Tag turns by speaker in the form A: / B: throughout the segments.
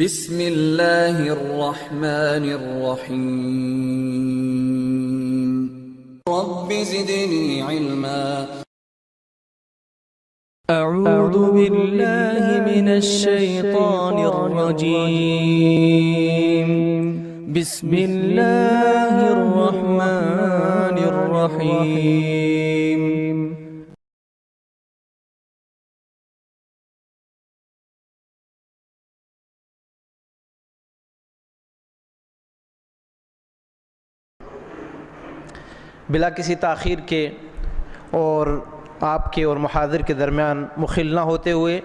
A: بسم اللہ الرحمن الرحیم رب زدنی علما
B: اعوذ باللہ من الشیطان الرجیم بسم اللہ الرحمن الرحیم
C: بلا کسی تاخیر کے اور آپ کے اور محاضر کے درمیان مخل نہ ہوتے ہوئے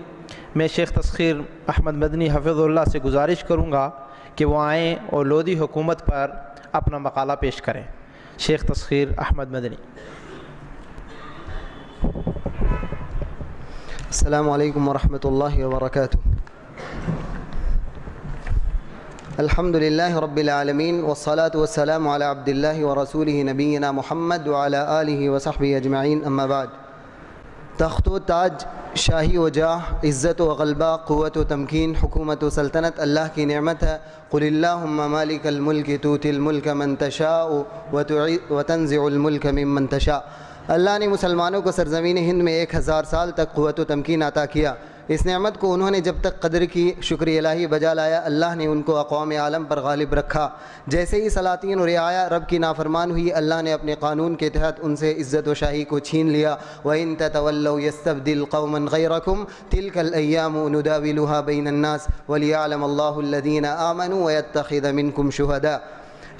C: میں شیخ تسخیر احمد مدنی حفظ اللہ سے گزارش کروں گا کہ وہ آئیں اور لودھی حکومت پر اپنا مقالہ پیش کریں۔ شیخ تسخیر احمد مدنی۔
D: السلام علیکم ورحمۃ اللہ وبرکاتہ۔ الحمد للہ رب العالمین والصلاة والسلام علی عبد اللہ ورسولہ نبینا محمد وعلی آلہ وصحبہ اجمعین، اما بعد۔ تخت و تاج، شاہی و جاہ، عزت و غلبہ، قوت و تمکین، حکومت و سلطنت اللہ کی نعمت ہے۔ قل اللہم مالک الملک تؤتی الملک من تشاء وتنزع الملک ممن تشاء۔ اللہ نے مسلمانوں کو سرزمین ہند میں 1000 سال تک قوت و تمکین عطا کیا۔ اس نعمت کو انہوں نے جب تک قدر کی، شکر الہی بجا لایا، اللہ نے ان کو اقوام عالم پر غالب رکھا۔ جیسے ہی سلاطین و رعایا رب کی نافرمان ہوئی، اللہ نے اپنے قانون کے تحت ان سے عزت و شاہی کو چھین لیا۔ وَإِن تَتَوَلَّوْا يَسْتَبْدِلْ قَوْمًا غَيْرَكُمْ تِلْكَ الْأَيَّامُ نُدَاوِلُهَا بَيْنَ النَّاسِ وَلِيَعْلَمَ اللَّهُ الَّذِينَ آمَنُوا وَيَتَّخِذَ مِنكُمْ شُهَدَاءَ۔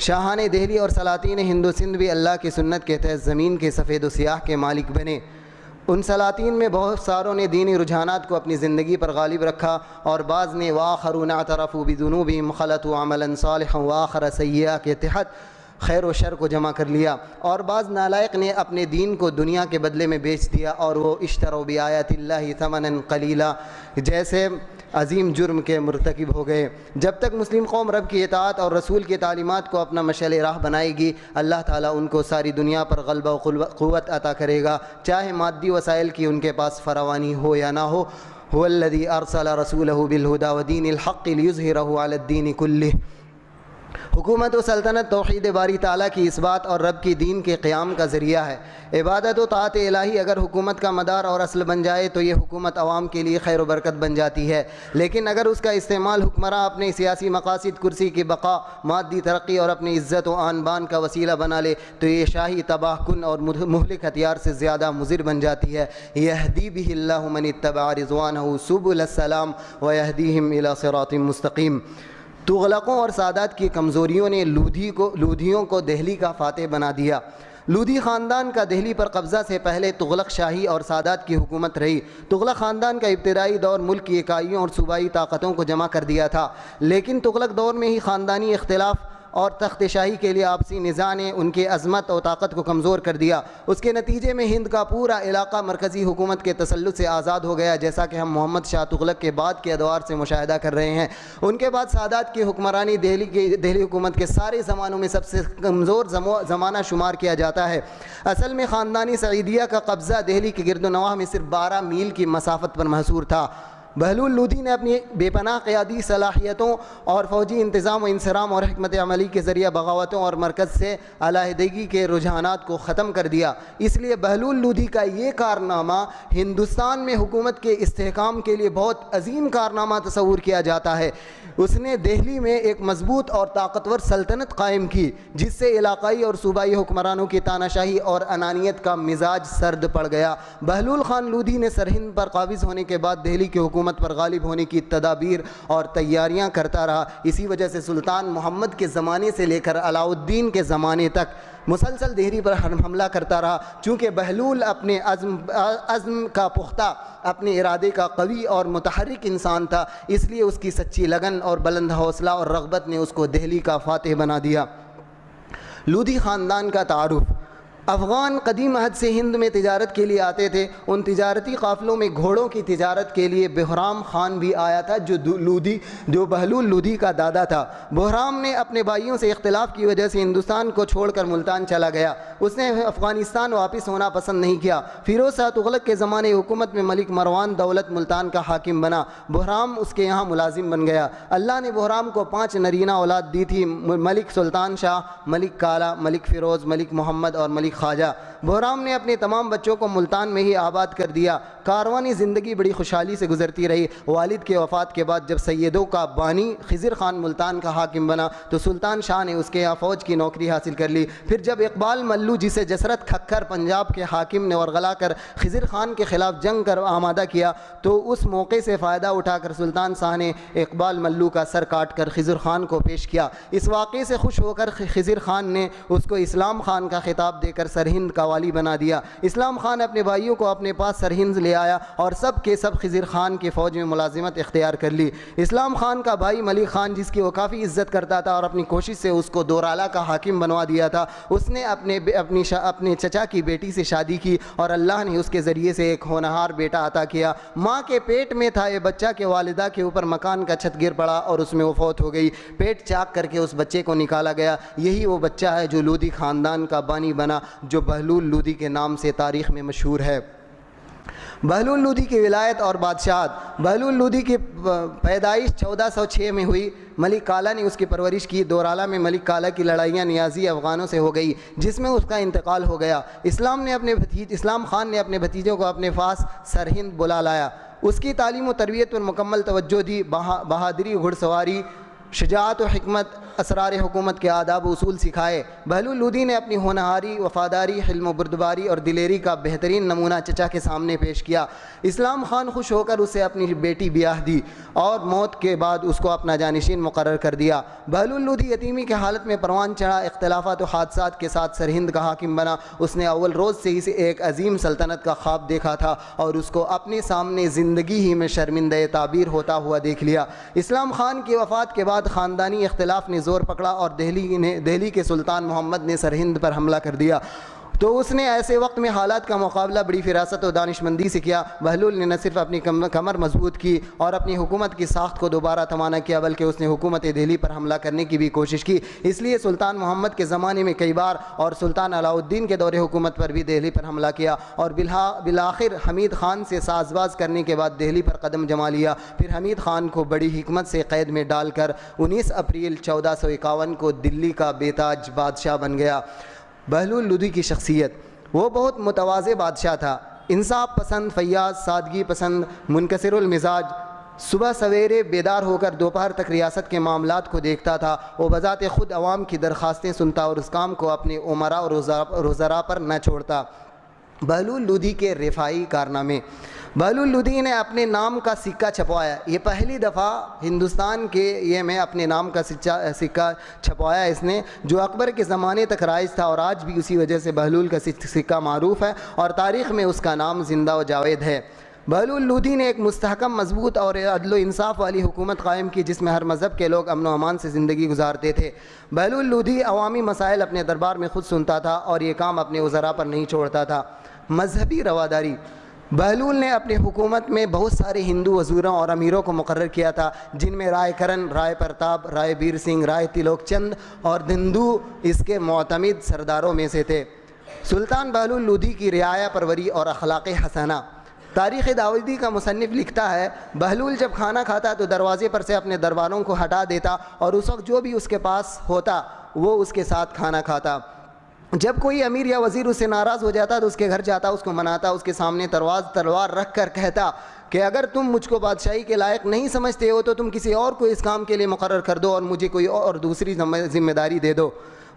D: شاہان دہلی اور سلاطین ہند و سندھ بھی اللہ کی سنت کے تحت زمین کے سفید و سیاہ کے مالک بنے۔ ان سلاطین میں بہت ساروں نے دینی رجحانات کو اپنی زندگی پر غالب رکھا، اور بعض نے وآخرون اعترفوا بذنوبہم خلطوا عملا صالحا وآخر سیئا کے تحت خیر و شر کو جمع کر لیا، اور بعض نالائق نے اپنے دین کو دنیا کے بدلے میں بیچ دیا، اور وہ اشتروا بآیات اللہ ثمنا قلیلا جیسے عظیم جرم کے مرتکب ہو گئے۔ جب تک مسلم قوم رب کی اطاعت اور رسول کی تعلیمات کو اپنا مشعل راہ بنائے گی، اللہ تعالیٰ ان کو ساری دنیا پر غلبہ و قوت عطا کرے گا، چاہے مادی وسائل کی ان کے پاس فراوانی ہو یا نہ ہو۔ هو الذی ارسل رسولہ بالہدی ودین الحق لیظہرہ علی الدین کلہ۔ حکومت و سلطنت توحید باری تعالیٰ کی اثبات اور رب کی دین کے قیام کا ذریعہ ہے۔ عبادت و طاعت الہی اگر حکومت کا مدار اور اصل بن جائے تو یہ حکومت عوام کے لیے خیر و برکت بن جاتی ہے، لیکن اگر اس کا استعمال حکمراں اپنے سیاسی مقاصد، کرسی کی بقا، مادی ترقی اور اپنی عزت و آن بان کا وسیلہ بنا لے تو یہ شاہی تباہ کن اور مہلک ہتھیار سے زیادہ مضر بن جاتی ہے۔ یہدی بہ اللہ من اتبع رضوانہ سبل السلام ویہدیہم الی صراط مستقیم۔ تغلقوں اور سادات کی کمزوریوں نے لودھیوں کو دہلی کا فاتح بنا دیا۔ لودھی خاندان کا دہلی پر قبضہ سے پہلے تغلق شاہی اور سادات کی حکومت رہی۔ تغلق خاندان کا ابتدائی دور ملک کی اکائیوں اور صوبائی طاقتوں کو جمع کر دیا تھا، لیکن تغلق دور میں ہی خاندانی اختلاف اور تخت شاہی کے لیے آپسی نزاع نے ان کے عظمت اور طاقت کو کمزور کر دیا۔ اس کے نتیجے میں ہند کا پورا علاقہ مرکزی حکومت کے تسلط سے آزاد ہو گیا، جیسا کہ ہم محمد شاہ تغلق کے بعد کے ادوار سے مشاہدہ کر رہے ہیں۔ ان کے بعد سادات کی حکمرانی دہلی حکومت کے سارے زمانوں میں سب سے کمزور زمانہ شمار کیا جاتا ہے۔ اصل میں خاندانی سعیدیہ کا قبضہ دہلی کے گرد و نواح میں صرف 12 میل کی مسافت پر محصور تھا۔ بہلول لودھی نے اپنی بے پناہ قیادی صلاحیتوں اور فوجی انتظام و انصرام اور حکمت عملی کے ذریعے بغاوتوں اور مرکز سے علیحدگی کے رجحانات کو ختم کر دیا۔ اس لیے بہلول لودھی کا یہ کارنامہ ہندوستان میں حکومت کے استحکام کے لیے بہت عظیم کارنامہ تصور کیا جاتا ہے۔ اس نے دہلی میں ایک مضبوط اور طاقتور سلطنت قائم کی، جس سے علاقائی اور صوبائی حکمرانوں کی تاناشاہی اور انانیت کا مزاج سرد پڑ گیا۔ بہلول خان لودھی نے سرہند پر قابض ہونے کے بعد دہلی کی حکومت پر غالب ہونے کی تدابیر اور تیاریاں کرتا رہا۔ اسی وجہ سے سلطان محمد کے زمانے سے لے کر علاؤالدین کے زمانے تک مسلسل دہلی پر حملہ کرتا رہا۔ چونکہ بہلول اپنے عزم کا پختہ، اپنے ارادے کا قوی اور متحرک انسان تھا، اس لیے اس کی سچی لگن اور بلند حوصلہ اور رغبت نے اس کو دہلی کا فاتح بنا دیا۔ لودھی خاندان کا تعارف۔ افغان قدیم عہد سے ہند میں تجارت کے لیے آتے تھے. ان تجارتی قافلوں میں گھوڑوں کی تجارت کے لیے بہرام خان بھی آیا تھا جو بہلول لودھی کا دادا تھا. بہرام نے اپنے بھائیوں سے اختلاف کی وجہ سے ہندوستان کو چھوڑ کر ملتان چلا گیا. اس نے افغانستان واپس ہونا پسند نہیں کیا. فیروز شاہ تغلق کے زمانے حکومت میں ملک مروان دولت ملتان کا حاکم بنا. بہرام اس کے یہاں ملازم بن گیا. اللہ نے بہرام کو 5 نرینہ اولاد دی تھی: ملک سلطان شاہ، ملک کالا، ملک فیروز، ملک محمد اور ملک خواجہ. بہرام نے اپنے تمام بچوں کو ملتان میں ہی آباد کر دیا. کاروانی زندگی بڑی خوشحالی سے گزرتی رہی. والد کے وفات کے بعد جب سیدوں کا بانی خضر خان ملتان کا حاکم بنا تو سلطان شاہ نے اس کے یہاں فوج کی نوکری حاصل کر لی. پھر جب اقبال ملو جسے جسرت کھکر پنجاب کے حاکم نے ورغلا کر خضر خان کے خلاف جنگ کر آمادہ کیا تو اس موقع سے فائدہ اٹھا کر سلطان شاہ نے اقبال ملو کا سر کاٹ کر خضر خان کو پیش کیا. اس واقعے سے خوش ہو کر خضر خان نے اس کو اسلام خان کا خطاب دے کر سرہند کا والی بنا دیا. اسلام خان اپنے بھائیوں کو اپنے پاس سرہند لے آیا اور سب کے سب خضر خان کی فوج میں ملازمت اختیار کر لی. اسلام خان کا بھائی ملک خان جس کی وہ کافی عزت کرتا تھا اور اپنی کوشش سے اس کو دورالا کا حاکم بنوا دیا تھا، اس نے اپنے چچا کی بیٹی سے شادی کی اور اللہ نے اس کے ذریعے سے ایک ہونہار بیٹا عطا کیا. ماں کے پیٹ میں تھا یہ بچہ کہ والدہ کے اوپر مکان کا چھت گر پڑا اور اس میں وہ فوت ہو گئی. پیٹ چاک کر کے اس بچے کو نکالا گیا. یہی وہ بچہ ہے جو لودھی خاندان کا بانی بنا، جو بہلول لودھی کے نام سے تاریخ میں مشہور ہے. بہلول لودھی کی ولایت اور بادشاہت. بہلول لودھی کی پیدائش 1406 میں ہوئی. ملک کالا نے اس کی پرورش کی. دورالا میں ملک کالا کی لڑائیاں نیازی افغانوں سے ہو گئی جس میں اس کا انتقال ہو گیا. اسلام خان نے اپنے بھتیجوں کو اپنے پاس سرہند بلا لایا. اس کی تعلیم و تربیت پر مکمل توجہ دی. بہادری، گھڑ سواری، شجاعت و حکمت، اسرار حکومت کے آداب و اصول سکھائے. بہلول لودھی نے اپنی ہونہاری، وفاداری، حلم و بردباری اور دلیری کا بہترین نمونہ چچا کے سامنے پیش کیا. اسلام خان خوش ہو کر اسے اپنی بیٹی بیاہ دی اور موت کے بعد اس کو اپنا جانشین مقرر کر دیا. بہلول لودھی یتیمی کی حالت میں پروان چڑھا. اختلافات و حادثات کے ساتھ سرہند کا حاکم بنا. اس نے اول روز سے ہی ایک عظیم سلطنت کا خواب دیکھا تھا اور اس کو اپنے سامنے زندگی ہی میں شرمندہ تعبیر ہوتا ہوا دیکھ لیا. اسلام خان کی وفات کے بعد خاندانی اختلاف نے زور پکڑا اور دہلی کے سلطان محمد نے سرہند پر حملہ کر دیا. تو اس نے ایسے وقت میں حالات کا مقابلہ بڑی فراست و دانش مندی سے کیا. بہلول نے نہ صرف اپنی کمر مضبوط کی اور اپنی حکومت کی ساخت کو دوبارہ توانا کیا بلکہ اس نے حکومت دہلی پر حملہ کرنے کی بھی کوشش کی. اس لیے سلطان محمد کے زمانے میں کئی بار اور سلطان علاء الدین کے دور حکومت پر بھی دہلی پر حملہ کیا اور بالآخر حمید خان سے ساز باز کرنے کے بعد دہلی پر قدم جما لیا. پھر حمید خان کو بڑی حکمت سے قید میں ڈال کر 19 اپریل 1451 کو دلی کا بے تاج بادشاہ بن گیا. بہلول لودھی کی شخصیت. وہ بہت متواضع بادشاہ تھا. انصاف پسند، فیاض، سادگی پسند، منکسر المزاج. صبح سویرے بیدار ہو کر دوپہر تک ریاست کے معاملات کو دیکھتا تھا. وہ بذات خود عوام کی درخواستیں سنتا اور اس کام کو اپنے امراء اور وزراء پر نہ چھوڑتا. بہلول لودھی کے رفاعی کارنامے. بہلول لودھی نے اپنے نام کا سکہ چھپوایا. یہ پہلی دفعہ ہندوستان کے میں اپنے نام کا سکہ چھپوایا اس نے، جو اکبر کے زمانے تک رائج تھا اور آج بھی اسی وجہ سے بہلول کا سکہ معروف ہے اور تاریخ میں اس کا نام زندہ و جاوید ہے. بہلول لودھی نے ایک مستحکم، مضبوط اور عدل و انصاف والی حکومت قائم کی جس میں ہر مذہب کے لوگ امن و امان سے زندگی گزارتے تھے. بہلول لودھی عوامی مسائل اپنے دربار میں خود سنتا تھا اور یہ کام اپنے وزراء پر نہیں چھوڑتا تھا. مذہبی رواداری. بہلول نے اپنی حکومت میں بہت سارے ہندو وزیروں اور امیروں کو مقرر کیا تھا جن میں رائے کرن، رائے پرتاپ، رائے بیر سنگھ، رائے تلوک چند اور دندو اس کے معتمد سرداروں میں سے تھے. سلطان بہلول لودھی کی رعایا پروری اور اخلاق حسنہ. تاریخ داودی کا مصنف لکھتا ہے بہلول جب کھانا کھاتا تو دروازے پر سے اپنے درباروں کو ہٹا دیتا اور اس وقت جو بھی اس کے پاس ہوتا وہ اس کے ساتھ کھانا کھاتا. جب کوئی امیر یا وزیر اس سے ناراض ہو جاتا تو اس کے گھر جاتا، اس کو مناتا، اس کے سامنے تلوار رکھ کر کہتا کہ اگر تم مجھ کو بادشاہی کے لائق نہیں سمجھتے ہو تو تم کسی اور کو اس کام کے لیے مقرر کر دو اور مجھے کوئی اور دوسری ذمہ داری دے دو.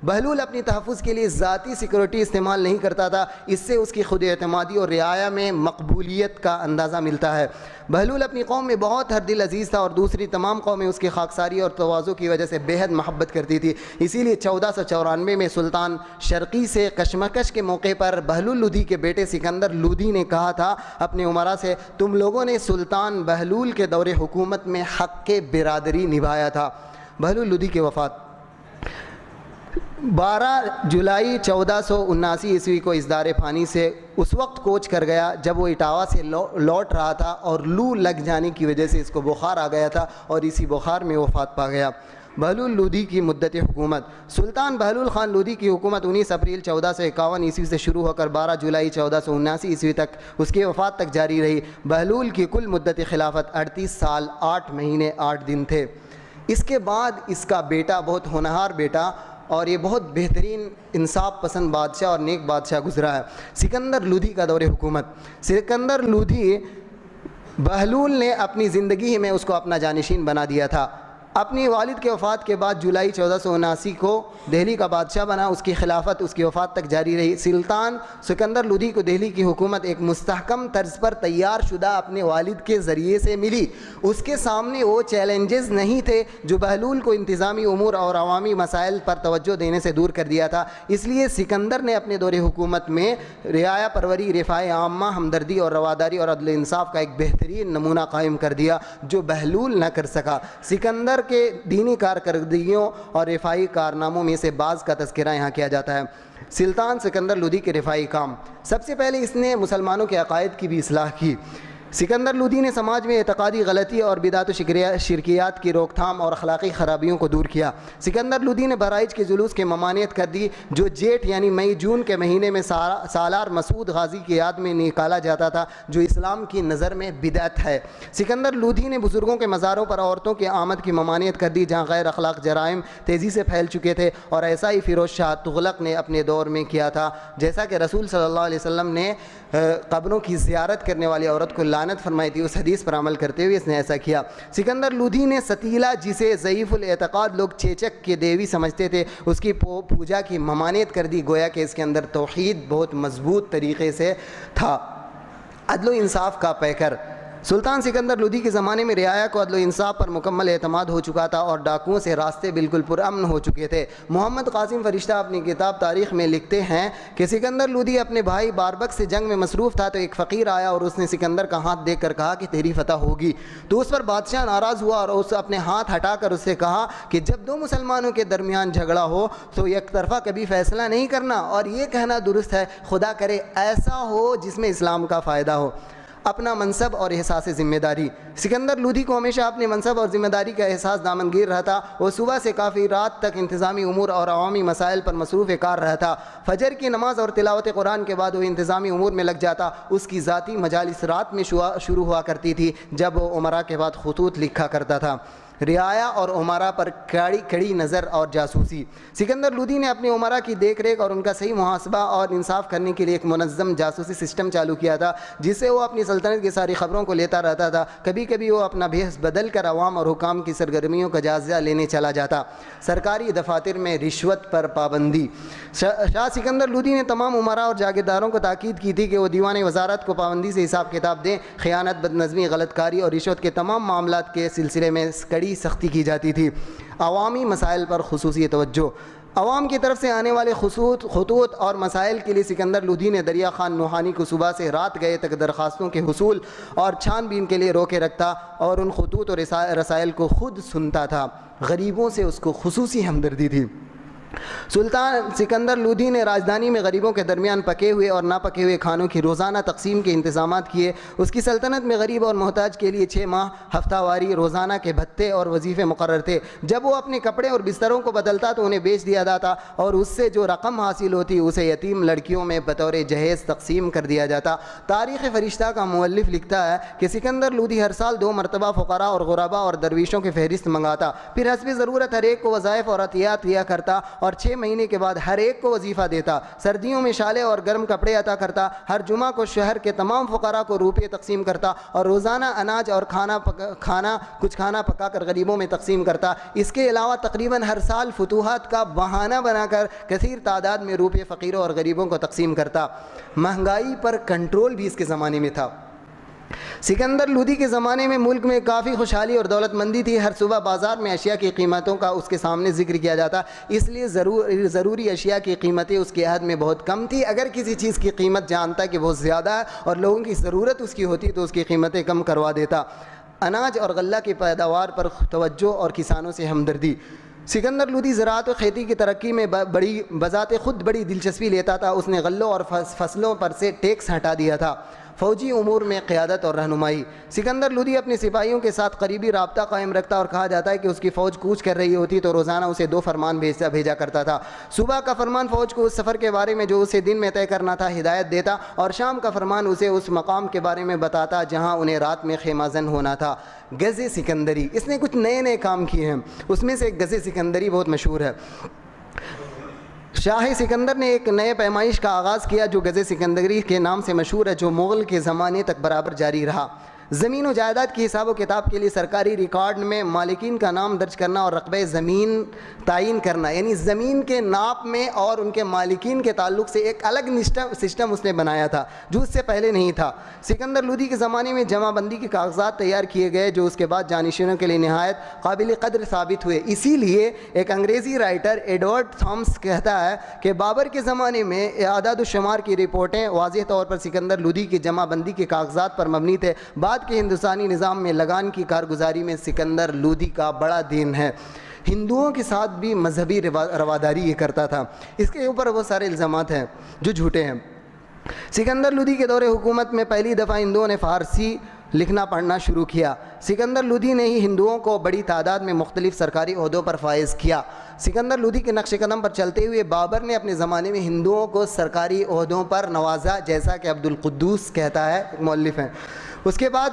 D: بہلول اپنی تحفظ کے لیے ذاتی سیکورٹی استعمال نہیں کرتا تھا. اس سے اس کی خود اعتمادی اور رعایا میں مقبولیت کا اندازہ ملتا ہے. بہلول اپنی قوم میں بہت ہر دل عزیز تھا اور دوسری تمام قومیں اس کی خاکساری اور تواضع کی وجہ سے بے حد محبت کرتی تھی. اسی لیے 1494 میں سلطان شرقی سے کشمکش کے موقع پر بہلول لودھی کے بیٹے سکندر لودھی نے کہا تھا اپنے امراء سے، تم لوگوں نے سلطان بہلول کے دور حکومت میں حق کے برادری نبھایا تھا. بہلول لودھی کی وفات. 12 جولائی 1479 عیسوی کو ازدار فانی سے اس وقت کوچ کر گیا جب وہ اٹاوا سے لوٹ رہا تھا اور لو لگ جانے کی وجہ سے اس کو بخار آ گیا تھا اور اسی بخار میں وفات پا گیا۔ بہلول لودھی کی مدت حکومت۔ سلطان بہلول خان لودھی کی حکومت 19 اپریل 1451 عیسوی سے شروع ہو کر 12 جولائی 1479 عیسوی تک اس کی وفات تک جاری رہی۔ بہلول کی کل مدت خلافت 38 سال 8 مہینے 8 دن تھے۔ اس کے بعد اس کا بیٹا، بہت ہونہار بیٹا اور یہ بہت بہترین انصاف پسند بادشاہ اور نیک بادشاہ گزرا ہے، سکندر لودھی کا دور حکومت۔ سکندر لودھی بہلول نے اپنی زندگی میں اس کو اپنا جانشین بنا دیا تھا۔ اپنی والد کے وفات کے بعد جولائی 1479 کو دہلی کا بادشاہ بنا۔ اس کی خلافت اس کی وفات تک جاری رہی۔ سلطان سکندر لودھی کو دہلی کی حکومت ایک مستحکم طرز پر تیار شدہ اپنے والد کے ذریعے سے ملی۔ اس کے سامنے وہ چیلنجز نہیں تھے جو بہلول کو انتظامی امور اور عوامی مسائل پر توجہ دینے سے دور کر دیا تھا۔ اس لیے سکندر نے اپنے دور حکومت میں رعایا پروری، رفاع عامہ، ہمدردی اور رواداری اور عدل انصاف کا ایک بہترین نمونہ قائم کر دیا جو بہلول نہ کر سکا۔ سکندر کے دینی کارکردگیوں اور رفاعی کارناموں میں سے بعض کا تذکرہ یہاں کیا جاتا ہے۔ سلطان سکندر لودھی کے رفاعی کام۔ سب سے پہلے اس نے مسلمانوں کے عقائد کی بھی اصلاح کی۔ سکندر لودھی نے سماج میں اعتقادی غلطی اور بدعت و شرکیات کی روک تھام اور اخلاقی خرابیوں کو دور کیا۔ سکندر لودھی نے بہرائچ کے جلوس کی ممانعت کر دی جو جیٹھ یعنی مئی جون کے مہینے میں سالار مسعود غازی کی یاد میں نکالا جاتا تھا، جو اسلام کی نظر میں بدعت ہے۔ سکندر لودھی نے بزرگوں کے مزاروں پر عورتوں کی آمد کی ممانعت کر دی جہاں غیر اخلاق جرائم تیزی سے پھیل چکے تھے، اور ایسا ہی فیروز شاہ تغلق نے اپنے دور میں کیا تھا، جیسا کہ رسول صلی اللہ علیہ وسلم نے قبروں کی زیارت کرنے والی عورت کو لعنت فرمائی تھی، اس حدیث پر عمل کرتے ہوئے اس نے ایسا کیا۔ سکندر لودھی نے ستیلا، جسے ضعیف الاعتقاد لوگ چیچک کے دیوی سمجھتے تھے، اس کی پوجا کی ممانعت کر دی، گویا کہ اس کے اندر توحید بہت مضبوط طریقے سے تھا۔ عدل و انصاف کا پیکر۔ سلطان سکندر لودھی کے زمانے میں رعایا کو عدل و انصاف پر مکمل اعتماد ہو چکا تھا اور ڈاکوؤں سے راستے بالکل پرامن ہو چکے تھے۔ محمد قاسم فرشتہ اپنی کتاب تاریخ میں لکھتے ہیں کہ سکندر لودھی اپنے بھائی باربک سے جنگ میں مصروف تھا تو ایک فقیر آیا اور اس نے سکندر کا ہاتھ دیکھ کر کہا کہ تیری فتح ہوگی، تو اس پر بادشاہ ناراض ہوا اور اس اپنے ہاتھ ہٹا کر اس سے کہا کہ جب دو مسلمانوں کے درمیان جھگڑا ہو تو یک طرفہ کبھی فیصلہ نہیں کرنا، اور یہ کہنا درست ہے، خدا کرے ایسا ہو جس میں اسلام کا فائدہ ہو۔ اپنا منصب اور احساس ذمہ داری۔ سکندر لودھی کو ہمیشہ اپنے منصب اور ذمہ داری کا احساس دامنگیر رہتا۔ وہ صبح سے کافی رات تک انتظامی امور اور عوامی مسائل پر مصروف کار رہتا۔ فجر کی نماز اور تلاوت قرآن کے بعد وہ انتظامی امور میں لگ جاتا۔ اس کی ذاتی مجالس رات میں شروع ہوا کرتی تھی جب وہ امراء کے بعد خطوط لکھا کرتا تھا۔ رعایا اور امراء پر کڑی نظر اور جاسوسی۔ سکندر لودھی نے اپنے امراء کی دیکھ ریکھ اور ان کا صحیح محاسبہ اور انصاف کرنے کے لیے ایک منظم جاسوسی سسٹم چالو کیا تھا جس سے وہ اپنی سلطنت کی ساری خبروں کو لیتا رہتا تھا۔ کبھی کبھی وہ اپنا بھیس بدل کر عوام اور حکام کی سرگرمیوں کا جائزہ لینے چلا جاتا۔ سرکاری دفاتر میں رشوت پر پابندی۔ شاہ سکندر لودھی نے تمام امراء اور جاگیرداروں کو تاکید کی تھی کہ وہ دیوان وزارت کو پابندی سے حساب کتاب دیں۔ خیانت، بدنظمی، غلط کاری اور رشوت کے تمام معاملات کے سلسلے میں کڑی سختی کی جاتی تھی۔ عوامی مسائل پر خصوصی توجہ۔ عوام کی طرف سے آنے والے خطوط اور مسائل کے لیے سکندر لودھی نے دریا خان نوحانی کو صبح سے رات گئے تک درخواستوں کے حصول اور چھان بین کے لیے روکے رکھتا اور ان خطوط اور رسائل کو خود سنتا تھا۔ غریبوں سے اس کو خصوصی ہمدردی تھی۔ سلطان سکندر لودھی نے راجدھانی میں غریبوں کے درمیان پکے ہوئے اور نہ پکے ہوئے کھانوں کی روزانہ تقسیم کے انتظامات کیے۔ اس کی سلطنت میں غریب اور محتاج کے لیے 6 ماہ ہفتہ واری روزانہ کے بھتے اور وظیفے مقرر تھے۔ جب وہ اپنے کپڑے اور بستروں کو بدلتا تو انہیں بیچ دیا جاتا اور اس سے جو رقم حاصل ہوتی اسے یتیم لڑکیوں میں بطور جہیز تقسیم کر دیا جاتا۔ تاریخ فرشتہ کا مؤلف لکھتا ہے کہ سکندر لودھی ہر سال 2 مرتبہ فقراء اور غرباء اور درویشوں کی فہرست منگاتا، پھر حسب ضرورت ہر ایک کو وظائف اور عطیات دیا کرتا اور 6 مہینے کے بعد ہر ایک کو وظیفہ دیتا۔ سردیوں میں شالے اور گرم کپڑے عطا کرتا۔ ہر جمعہ کو شہر کے تمام فقراء کو روپے تقسیم کرتا اور روزانہ اناج اور کچھ کھانا پکا کر غریبوں میں تقسیم کرتا۔ اس کے علاوہ تقریباً ہر سال فتوحات کا بہانہ بنا کر کثیر تعداد میں روپے فقیروں اور غریبوں کو تقسیم کرتا۔ مہنگائی پر کنٹرول بھی اس کے زمانے میں تھا۔ سکندر لودھی کے زمانے میں ملک میں کافی خوشحالی اور دولت مندی تھی۔ ہر صبح بازار میں اشیاء کی قیمتوں کا اس کے سامنے ذکر کیا جاتا، اس لیے ضروری اشیاء کی قیمتیں اس کے عہد میں بہت کم تھی۔ اگر کسی چیز کی قیمت جانتا کہ بہت زیادہ ہے اور لوگوں کی ضرورت اس کی ہوتی تو اس کی قیمتیں کم کروا دیتا۔ اناج اور غلہ کی پیداوار پر توجہ اور کسانوں سے ہمدردی۔ سکندر لودھی زراعت و کھیتی کی ترقی میں بذات خود بڑی دلچسپی لیتا تھا. اس نے غلوں اور فصلوں پر سے ٹیکس ہٹا دیا تھا. فوجی امور میں قیادت اور رہنمائی. سکندر لودھی اپنے سپاہیوں کے ساتھ قریبی رابطہ قائم رکھتا اور کہا جاتا ہے کہ اس کی فوج کوچ کر رہی ہوتی تو روزانہ اسے 2 فرمان بھیجا کرتا تھا. صبح کا فرمان فوج کو اس سفر کے بارے میں جو اسے دن میں طے کرنا تھا ہدایت دیتا, اور شام کا فرمان اسے اس مقام کے بارے میں بتاتا جہاں انہیں رات میں خیمہ زن ہونا تھا. غزِ سکندری, اس نے کچھ نئے کام کیے ہیں, اس میں سے ایک غزِ سکندری بہت مشہور ہے. شاہ سکندر نے ایک نئے پیمائش کا آغاز کیا جو غزِ سکندری کے نام سے مشہور ہے, جو مغل کے زمانے تک برابر جاری رہا. زمین و جائیداد کی حساب و کتاب کے لیے سرکاری ریکارڈ میں مالکین کا نام درج کرنا اور رقبہ زمین تعین کرنا, یعنی زمین کے ناپ میں اور ان کے مالکین کے تعلق سے ایک الگ سسٹم اس نے بنایا تھا جو اس سے پہلے نہیں تھا. سکندر لودھی کے زمانے میں جمع بندی کے کاغذات تیار کیے گئے جو اس کے بعد جانشینوں کے لیے نہایت قابل قدر ثابت ہوئے. اسی لیے ایک انگریزی رائٹر ایڈورڈ تھامس کہتا ہے کہ بابر کے زمانے میں اعداد و شمار کی رپورٹیں واضح طور پر سکندر لودھی کی جمع بندی کے کاغذات پر مبنی تھے. بعد کے ہندوستانی نظام میں لگان کی کارگزاری میں سکندر لودھی کا بڑا دین ہے. ہندوؤں کے ساتھ بھی مذہبی رواداری یہ کرتا تھا. اس کے اوپر وہ سارے الزامات ہیں جو جھوٹے ہیں. سکندر لودھی کے دور حکومت میں پہلی دفعہ ہندوؤں نے فارسی لکھنا پڑھنا شروع کیا. سکندر لودھی نے ہی ہندوؤں کو بڑی تعداد میں مختلف سرکاری عہدوں پر فائز کیا. سکندر لودھی کے نقش قدم پر چلتے ہوئے بابر نے اپنے زمانے میں ہندوؤں کو سرکاری عہدوں پر نوازا, جیسا کہ عبد القدوس کہتا ہے, ایک مؤلف ہیں. اس کے بعد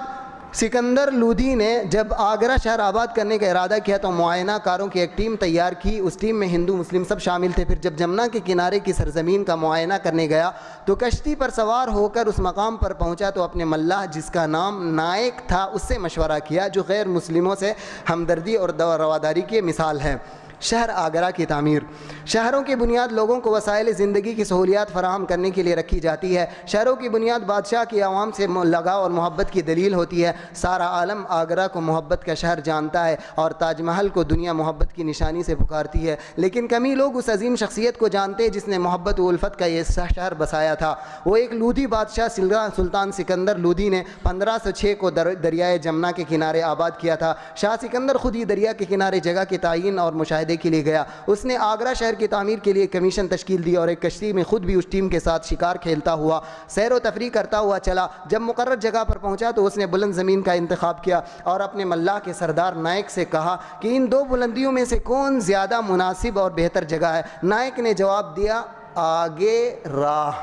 D: سکندر لودھی نے جب آگرہ شہر آباد کرنے کا ارادہ کیا تو معائنہ کاروں کی ایک ٹیم تیار کی. اس ٹیم میں ہندو مسلم سب شامل تھے. پھر جب جمنا کے کنارے کی سرزمین کا معائنہ کرنے گیا تو کشتی پر سوار ہو کر اس مقام پر پہنچا تو اپنے ملاح جس کا نام نائک تھا اس سے مشورہ کیا, جو غیر مسلموں سے ہمدردی اور رواداری کی مثال ہے. شہر آگرہ کی تعمیر. شہروں کی بنیاد لوگوں کو وسائل زندگی کی سہولیات فراہم کرنے کے لیے رکھی جاتی ہے. شہروں کی بنیاد بادشاہ کی عوام سے لگاؤ اور محبت کی دلیل ہوتی ہے. سارا عالم آگرہ کو محبت کا شہر جانتا ہے اور تاج محل کو دنیا محبت کی نشانی سے پکارتی ہے, لیکن کمی لوگ اس عظیم شخصیت کو جانتے ہیں جس نے محبت و الفت کا یہ شہر بسایا تھا. وہ ایک لودھی بادشاہ سلطان سکندر لودھی نے 1506 کو دریائے جمنا کے کنارے آباد کیا تھا. شاہ سکندر خود ہی دریا کے کنارے جگہ کے تعین اور مشاہدے کے لیے گیا. اس نے آگرہ شہر کی تعمیر کے لیے کمیشن تشکیل دی اور ایک کشتی میں خود بھی اس ٹیم کے ساتھ شکار کھیلتا ہوا سیر و تفریح کرتا ہوا چلا. جب مقرر جگہ پر پہنچا تو اس نے بلند زمین کا انتخاب کیا اور اپنے ملاح کے سردار نائک سے کہا کہ ان 2 بلندیوں میں سے کون زیادہ مناسب اور بہتر جگہ ہے. نائک نے جواب دیا آگے راہ,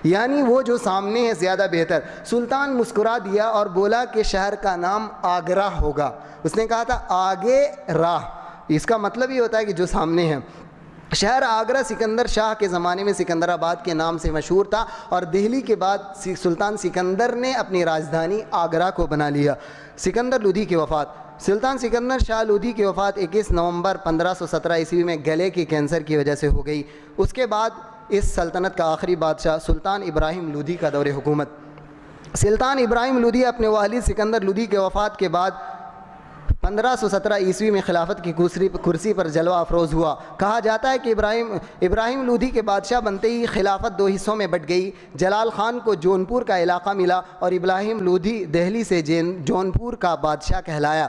D: یعنی وہ جو سامنے ہے زیادہ بہتر. سلطان مسکرا دیا اور بولا کہ شہر کا نام آگرہ ہوگا. اس نے کہا تھا آگے راہ, اس کا مطلب یہ ہوتا ہے کہ جو سامنے ہے. شہر آگرہ سکندر شاہ کے زمانے میں سکندر آباد کے نام سے مشہور تھا اور دہلی کے بعد سلطان سکندر نے اپنی راجدھانی آگرہ کو بنا لیا. سکندر لودھی کی وفات. سلطان سکندر شاہ لودھی کی وفات 21 نومبر 1517 عیسوی میں گلے کے کینسر کی وجہ سے ہو گئی. اس کے بعد اس سلطنت کا آخری بادشاہ سلطان ابراہیم لودھی کا دور حکومت. سلطان ابراہیم لودھی اپنے والد سکندر لودھی کے وفات کے بعد 1517 عیسوی میں خلافت کی کرسی پر جلوہ افروز ہوا. کہا جاتا ہے کہ ابراہیم لودھی کے بادشاہ بنتے ہی خلافت 2 حصوں میں بٹ گئی. جلال خان کو جونپور کا علاقہ ملا اور ابراہیم لودھی دہلی سے جونپور کا بادشاہ کہلایا.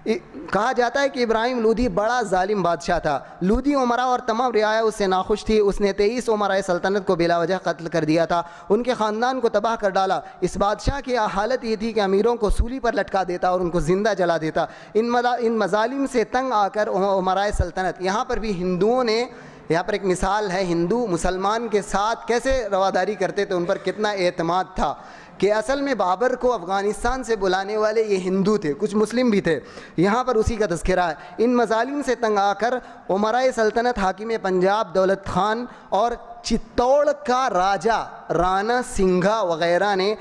D: کہا جاتا ہے کہ ابراہیم لودھی بڑا ظالم بادشاہ تھا. لودھی عمرا اور تمام رعایا اس سے ناخوش تھی. اس نے 23 عمرائے سلطنت کو بلا وجہ قتل کر دیا تھا, ان کے خاندان کو تباہ کر ڈالا. اس بادشاہ کی حالت یہ تھی کہ امیروں کو سولی پر لٹکا دیتا اور ان کو زندہ جلا دیتا. ان مظالم سے تنگ آ کر عمرائے سلطنت, یہاں پر بھی ہندوؤں نے, یہاں پر ایک مثال ہے ہندو مسلمان کے ساتھ کیسے رواداری کرتے تھے, ان پر کتنا اعتماد تھا کہ اصل میں بابر کو افغانستان سے بلانے والے یہ ہندو تھے, کچھ مسلم بھی تھے. یہاں پر اسی کا تذکرہ ہے. ان مظالم سے تنگ آ کر عمرائے سلطنت حاکم پنجاب دولت خان اور چتوڑ کا راجہ رانا سنگھا وغیرہ نے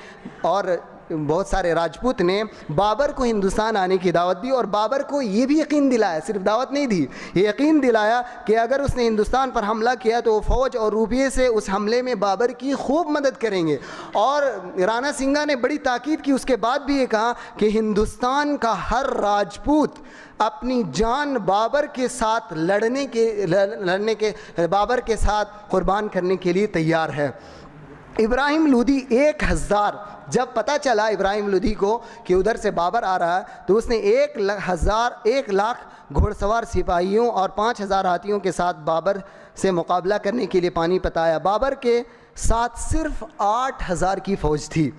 D: اور بہت سارے راجپوت نے بابر کو ہندوستان آنے کی دعوت دی اور بابر کو یہ بھی یقین دلایا, صرف دعوت نہیں دی, یہ یقین دلایا کہ اگر اس نے ہندوستان پر حملہ کیا تو وہ فوج اور روپیے سے اس حملے میں بابر کی خوب مدد کریں گے. اور رانا سنگھا نے بڑی تاکید کی. اس کے بعد بھی یہ کہا کہ ہندوستان کا ہر راجپوت اپنی جان بابر کے ساتھ لڑنے کے بابر کے ساتھ قربان کرنے کے لیے تیار ہے. ابراہیم لودھی 1000 جب پتہ چلا ابراہیم لودھی کو کہ ادھر سے بابر آ رہا ہے تو اس نے 1 لاکھ گھوڑ سوار سپاہیوں اور 5000 ہاتھیوں کے ساتھ بابر سے مقابلہ کرنے کے لیے پانی پت آیا۔ بابر کے ساتھ صرف 8000 کی فوج تھی،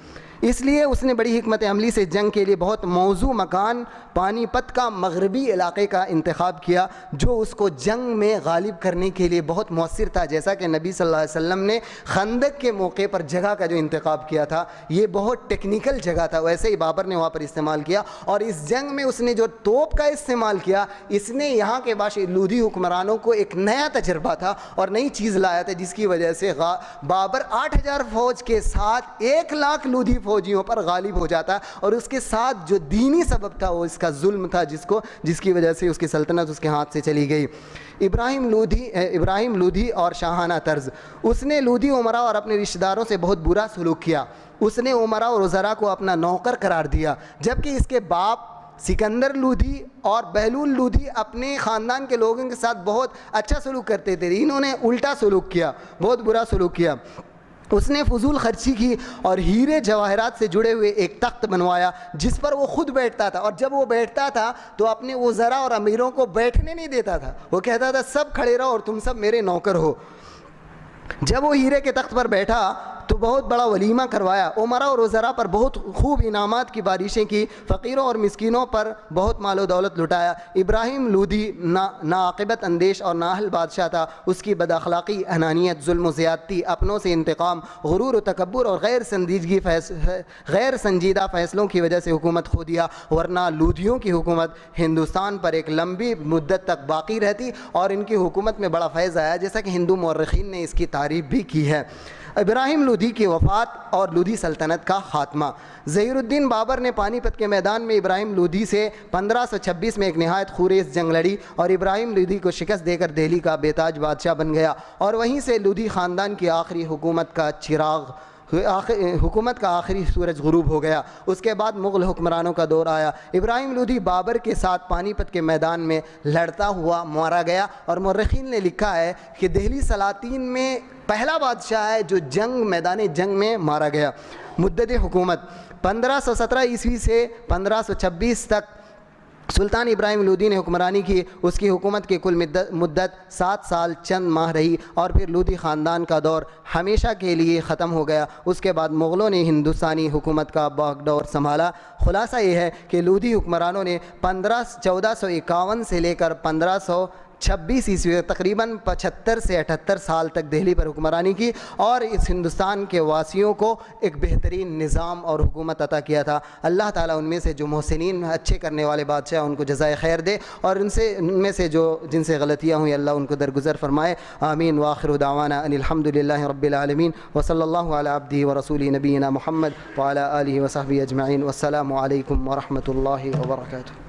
D: اس لیے اس نے بڑی حکمت عملی سے جنگ کے لیے بہت موزوں مکان پانی پت کا مغربی علاقے کا انتخاب کیا، جو اس کو جنگ میں غالب کرنے کے لیے بہت مؤثر تھا۔ جیسا کہ نبی صلی اللہ علیہ وسلم نے خندق کے موقع پر جگہ کا جو انتخاب کیا تھا، یہ بہت ٹیکنیکل جگہ تھا، ویسے ہی بابر نے وہاں پر استعمال کیا۔ اور اس جنگ میں اس نے جو توپ کا استعمال کیا، اس نے یہاں کے لودھی حکمرانوں کو ایک نیا تجربہ تھا اور نئی چیز لایا تھا، جس کی وجہ سے بابر 8000 فوج کے ساتھ 1 لاکھ لودھی فوجیوں پر غالب ہو جاتا، اور اس کے ساتھ جو دینی سبب تھا وہ اس کا ظلم تھا، جس کی وجہ سے اس کی سلطنت اس کے ہاتھ سے چلی گئی۔ ابراہیم لودھی اور شاہانہ طرز، اس نے لودھی امراء اور اپنے رشتہ داروں سے بہت برا سلوک کیا۔ اس نے امراء اور وزراء کو اپنا نوکر قرار دیا، جبکہ اس کے باپ سکندر لودھی اور بہلول لودھی اپنے خاندان کے لوگوں کے ساتھ بہت اچھا سلوک کرتے تھے، انہوں نے الٹا سلوک کیا، بہت برا سلوک کیا۔ اس نے فضول خرچی کی اور ہیرے جواہرات سے جڑے ہوئے ایک تخت بنوایا جس پر وہ خود بیٹھتا تھا، اور جب وہ بیٹھتا تھا تو اپنے وزراء اور امیروں کو بیٹھنے نہیں دیتا تھا، وہ کہتا تھا سب کھڑے رہو اور تم سب میرے نوکر ہو۔ جب وہ ہیرے کے تخت پر بیٹھا تو بہت بڑا ولیمہ کروایا، امراء اور وزراء پر بہت خوب انعامات کی بارشیں کی، فقیروں اور مسکینوں پر بہت مال و دولت لٹایا۔ ابراہیم لودھی ناعاقبت اندیش اور نااہل بادشاہ تھا، اس کی بد اخلاقی، انانیت، ظلم و زیادتی، اپنوں سے انتقام، غرور و تکبر اور غیر سنجیدہ فیصلوں کی وجہ سے حکومت کھو دیا، ورنہ لودھیوں کی حکومت ہندوستان پر ایک لمبی مدت تک باقی رہتی اور ان کی حکومت میں بڑا فیض آیا، جیسا کہ ہندو مورخین نے اس کی تعریف بھی کی ہے۔ ابراہیم لودھی کی وفات اور لودھی سلطنت کا خاتمہ۔ ظہیر الدین بابر نے پانی پت کے میدان میں ابراہیم لودھی سے 1526 میں ایک نہایت خونریز جنگ لڑی اور ابراہیم لودھی کو شکست دے کر دہلی کا بے تاج بادشاہ بن گیا، اور وہیں سے لودھی خاندان کی آخری حکومت کا آخری سورج غروب ہو گیا۔ اس کے بعد مغل حکمرانوں کا دور آیا۔ ابراہیم لودھی بابر کے ساتھ پانی پت کے میدان میں لڑتا ہوا مارا گیا، اور مورخین نے لکھا ہے کہ دہلی سلاطین میں پہلا بادشاہ ہے جو میدان جنگ میں مارا گیا۔ مدت حکومت 1517 عیسوی سے 1526 تک سلطان ابراہیم لودھی نے حکمرانی کی۔ اس کی حکومت کی کل مدت 7 سال چند ماہ رہی، اور پھر لودھی خاندان کا دور ہمیشہ کے لیے ختم ہو گیا۔ اس کے بعد مغلوں نے ہندوستانی حکومت کا باغ دور سنبھالا۔ خلاصہ یہ ہے کہ لودھی حکمرانوں نے 1451 سے لے کر 1526 عیسوی تقریباً 75 سے 78 سال تک دہلی پر حکمرانی کی، اور اس ہندوستان کے واسیوں کو ایک بہترین نظام اور حکومت عطا کیا تھا۔ اللہ تعالیٰ ان میں سے جو محسنین، اچھے کرنے والے بادشاہ، ان کو جزائے خیر دے، اور ان میں سے جن سے غلطیاں ہوئیں اللہ ان کو درگزر فرمائے۔ آمین۔ وآخر دعوانا ان الحمد للہ رب العالمین، وصلی اللہ علی عبدہ ورسولہ نبینا محمد وعلی آلہ وصحبہ اجمعین، والسلام علیکم ورحمۃ اللہ وبرکاتہ۔